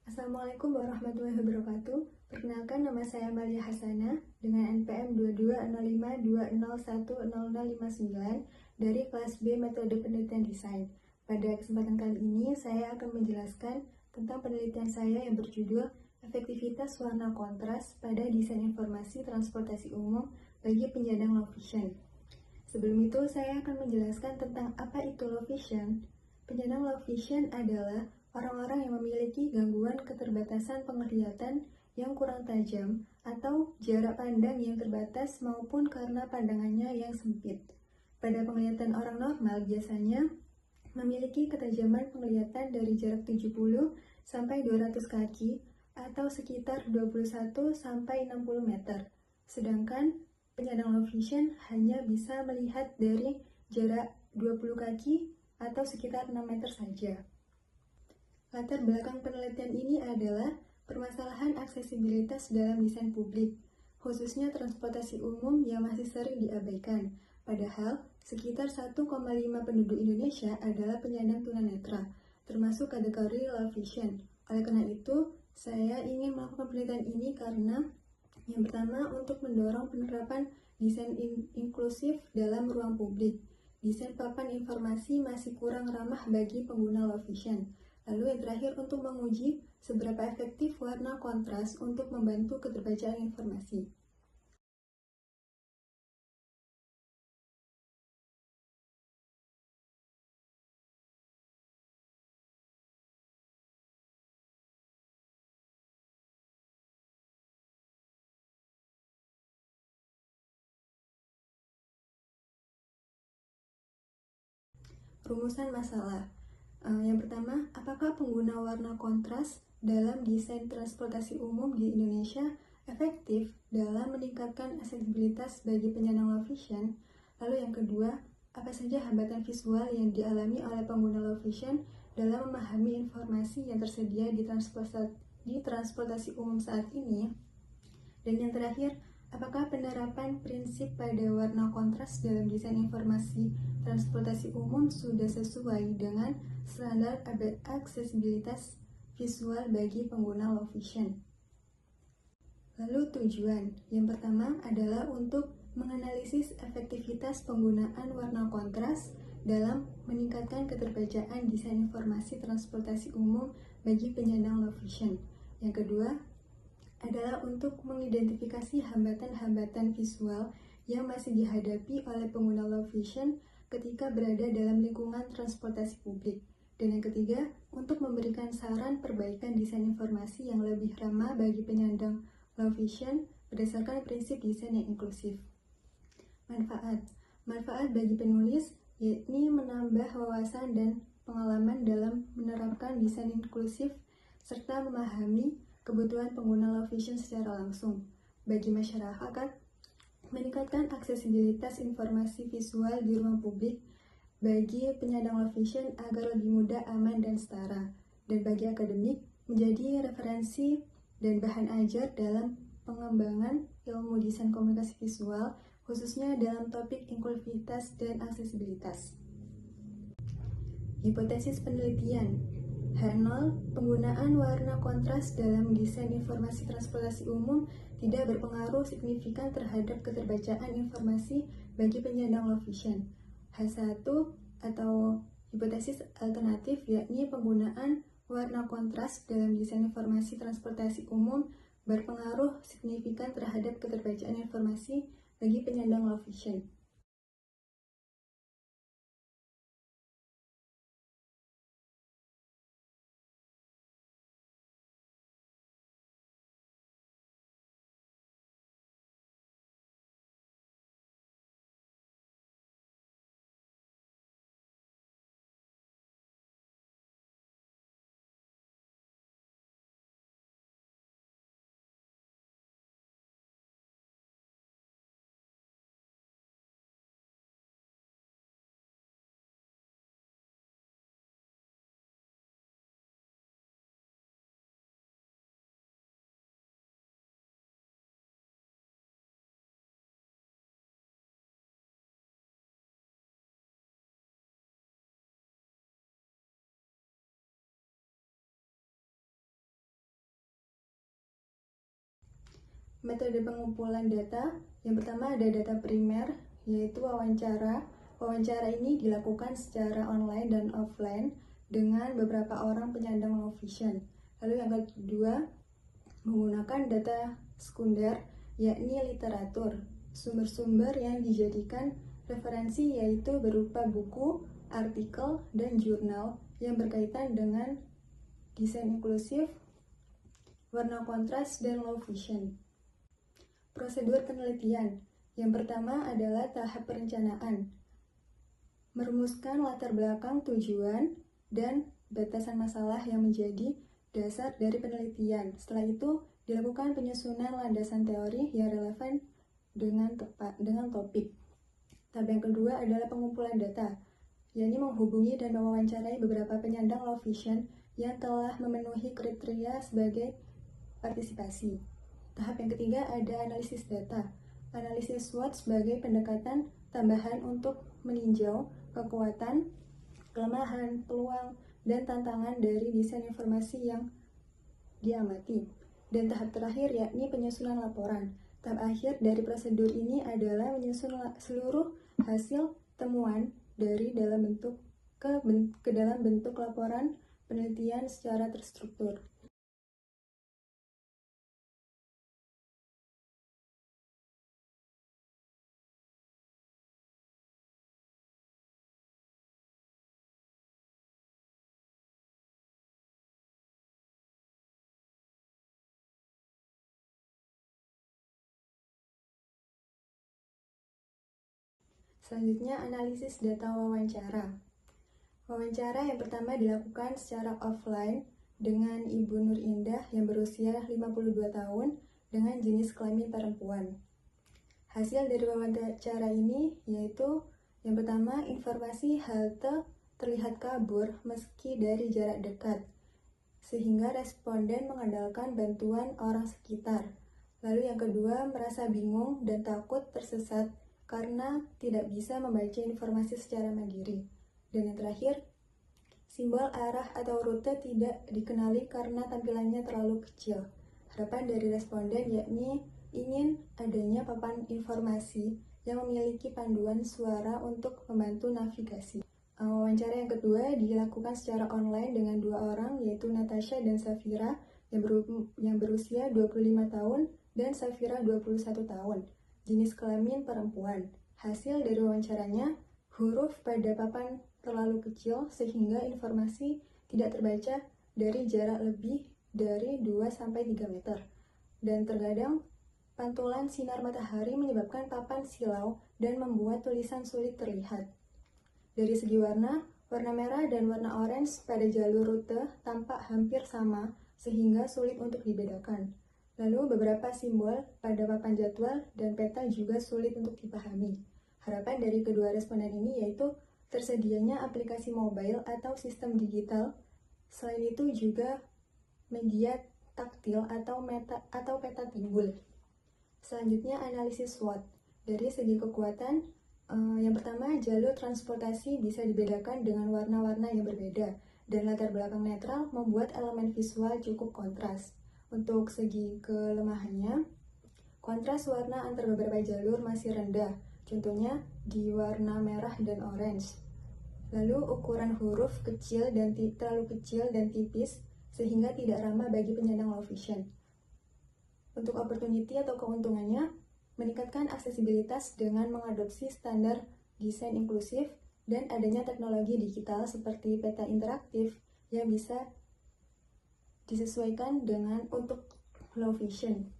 Assalamualaikum warahmatullahi wabarakatuh. Perkenalkan, nama saya Malia Hasana dengan NPM 220520101059 dari kelas B Metode Penelitian Desain. Pada kesempatan kali ini, saya akan menjelaskan tentang penelitian saya yang berjudul Efektivitas Warna Kontras pada Desain Informasi Transportasi Umum bagi Penyandang Low Vision. Sebelum itu, saya akan menjelaskan tentang apa itu low vision. Penyandang low vision adalah orang-orang yang memiliki gangguan keterbatasan penglihatan yang kurang tajam atau jarak pandang yang terbatas maupun karena pandangannya yang sempit. Pada penglihatan orang normal biasanya memiliki ketajaman penglihatan dari jarak 70 sampai 200 kaki atau sekitar 21 sampai 60 meter. Sedangkan penyandang low vision hanya bisa melihat dari jarak 20 kaki atau sekitar 6 meter saja. Latar belakang penelitian ini adalah permasalahan aksesibilitas dalam desain publik, khususnya transportasi umum yang masih sering diabaikan. Padahal, sekitar 1,5 penduduk Indonesia adalah penyandang tunanetra, termasuk kategori low vision. Oleh karena itu, saya ingin melakukan penelitian ini karena yang pertama, untuk mendorong penerapan desain inklusif dalam ruang publik. Desain papan informasi masih kurang ramah bagi pengguna low vision. Lalu yang terakhir, untuk menguji seberapa efektif warna kontras untuk membantu keterbacaan informasi. Rumusan masalah. Yang pertama, apakah pengguna warna kontras dalam desain transportasi umum di Indonesia efektif dalam meningkatkan aksesibilitas bagi penyandang low vision? Lalu yang kedua, apa saja hambatan visual yang dialami oleh pengguna low vision dalam memahami informasi yang tersedia di transportasi umum saat ini? Dan yang terakhir, apakah penerapan prinsip pada warna kontras dalam desain informasi transportasi umum sudah sesuai dengan standar aksesibilitas visual bagi pengguna low vision? Lalu tujuan yang pertama adalah untuk menganalisis efektivitas penggunaan warna kontras dalam meningkatkan keterbacaan desain informasi transportasi umum bagi penyandang low vision. Yang kedua adalah untuk mengidentifikasi hambatan-hambatan visual yang masih dihadapi oleh pengguna low vision ketika berada dalam lingkungan transportasi publik. Dan yang ketiga, untuk memberikan saran perbaikan desain informasi yang lebih ramah bagi penyandang low vision berdasarkan prinsip desain yang inklusif. Manfaat bagi penulis yakni menambah wawasan dan pengalaman dalam menerapkan desain inklusif serta memahami kebutuhan pengguna low vision secara langsung. Bagi masyarakat, meningkatkan aksesibilitas informasi visual di ruang publik bagi penyandang low vision agar lebih mudah, aman, dan setara. Dan bagi akademik, menjadi referensi dan bahan ajar dalam pengembangan ilmu desain komunikasi visual, khususnya dalam topik inklusivitas dan aksesibilitas. Hipotesis penelitian. Penggunaan warna kontras dalam desain informasi transportasi umum tidak berpengaruh signifikan terhadap keterbacaan informasi bagi penyandang low vision. H1 atau hipotesis alternatif yakni penggunaan warna kontras dalam desain informasi transportasi umum berpengaruh signifikan terhadap keterbacaan informasi bagi penyandang low vision. Metode pengumpulan data, yang pertama ada data primer, yaitu wawancara. Wawancara ini dilakukan secara online dan offline dengan beberapa orang penyandang low vision. Lalu yang kedua, menggunakan data sekunder, yakni literatur. Sumber-sumber yang dijadikan referensi yaitu berupa buku, artikel, dan jurnal yang berkaitan dengan desain inklusif, warna kontras, dan low vision. Prosedur penelitian. Yang pertama adalah tahap perencanaan. Merumuskan latar belakang tujuan dan batasan masalah yang menjadi dasar dari penelitian. Setelah itu, dilakukan penyusunan landasan teori yang relevan dengan topik. Tahap yang kedua adalah pengumpulan data, yakni menghubungi dan mewawancarai beberapa penyandang low vision yang telah memenuhi kriteria sebagai partisipasi. Tahap yang ketiga ada analisis data. Analisis SWOT sebagai pendekatan tambahan untuk meninjau kekuatan, kelemahan, peluang, dan tantangan dari desain informasi yang diamati. Dan tahap terakhir yakni penyusunan laporan. Tahap akhir dari prosedur ini adalah menyusun seluruh hasil temuan dari ke dalam bentuk laporan penelitian secara terstruktur. Selanjutnya, analisis data wawancara. Wawancara yang pertama dilakukan secara offline dengan Ibu Nur Indah yang berusia 52 tahun dengan jenis kelamin perempuan. Hasil dari wawancara ini yaitu yang pertama, informasi halte terlihat kabur meski dari jarak dekat, sehingga responden mengandalkan bantuan orang sekitar. Lalu yang kedua, merasa bingung dan takut tersesat karena tidak bisa membaca informasi secara mandiri. Dan yang terakhir, simbol arah atau rute tidak dikenali karena tampilannya terlalu kecil. Harapan dari responden yakni ingin adanya papan informasi yang memiliki panduan suara untuk membantu navigasi. Wawancara yang kedua dilakukan secara online dengan dua orang, yaitu Natasha dan Safira yang berusia 25 tahun dan Safira 21 tahun. Jenis kelamin perempuan. Hasil dari wawancaranya, huruf pada papan terlalu kecil sehingga informasi tidak terbaca dari jarak lebih dari 2-3 meter. Dan terkadang pantulan sinar matahari menyebabkan papan silau dan membuat tulisan sulit terlihat. Dari segi warna merah dan warna orange pada jalur rute tampak hampir sama sehingga sulit untuk dibedakan. Lalu beberapa simbol pada papan jadwal dan peta juga sulit untuk dipahami. Harapan dari kedua responden ini yaitu tersedianya aplikasi mobile atau sistem digital. Selain itu juga media taktil atau peta timbul. Selanjutnya analisis SWOT. Dari segi kekuatan, yang pertama jalur transportasi bisa dibedakan dengan warna-warna yang berbeda dan latar belakang netral membuat elemen visual cukup kontras. Untuk segi kelemahannya, kontras warna antar beberapa jalur masih rendah, contohnya di warna merah dan orange. Lalu ukuran huruf terlalu kecil dan tipis sehingga tidak ramah bagi penyandang low vision. Untuk opportunity atau keuntungannya, meningkatkan aksesibilitas dengan mengadopsi standar desain inklusif dan adanya teknologi digital seperti peta interaktif yang bisa disesuaikan untuk low vision.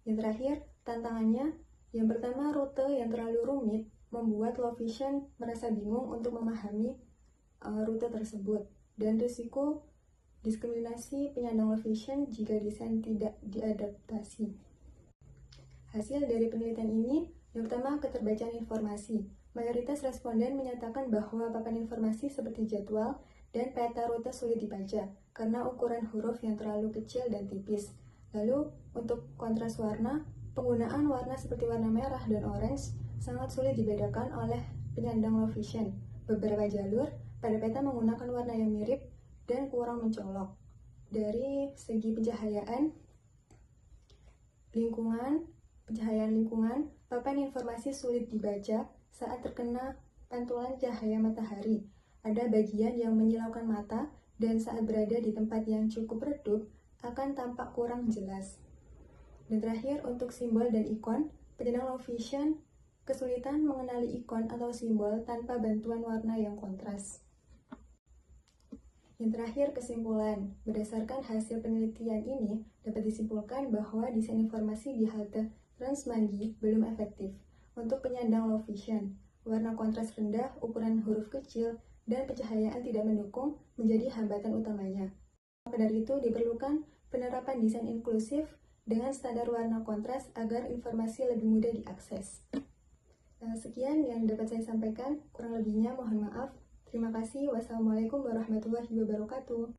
Yang terakhir, tantangannya, yang pertama rute yang terlalu rumit membuat low vision merasa bingung untuk memahami rute tersebut, dan risiko diskriminasi penyandang low vision jika desain tidak diadaptasi. Hasil dari penelitian ini, yang pertama keterbacaan informasi. Mayoritas responden menyatakan bahwa papan informasi seperti jadwal dan peta rute sulit dibaca karena ukuran huruf yang terlalu kecil dan tipis. Lalu, untuk kontras warna, penggunaan warna seperti warna merah dan orange sangat sulit dibedakan oleh penyandang low vision. Beberapa jalur pada peta menggunakan warna yang mirip dan kurang mencolok. Dari segi pencahayaan, lingkungan, pencahayaan lingkungan, papan informasi sulit dibaca saat terkena pantulan cahaya matahari. Ada bagian yang menyilaukan mata dan saat berada di tempat yang cukup redup akan tampak kurang jelas. Dan terakhir, untuk simbol dan ikon, penyandang low vision kesulitan mengenali ikon atau simbol tanpa bantuan warna yang kontras. Yang terakhir, kesimpulan. Berdasarkan hasil penelitian ini, dapat disimpulkan bahwa desain informasi di halte Transmanggi belum efektif untuk penyandang low vision. Warna kontras rendah, ukuran huruf kecil, dan pencahayaan tidak mendukung menjadi hambatan utamanya. Maka dari itu, diperlukan penerapan desain inklusif dengan standar warna kontras agar informasi lebih mudah diakses. Sekian yang dapat saya sampaikan, kurang lebihnya mohon maaf. Terima kasih. Wassalamualaikum warahmatullahi wabarakatuh.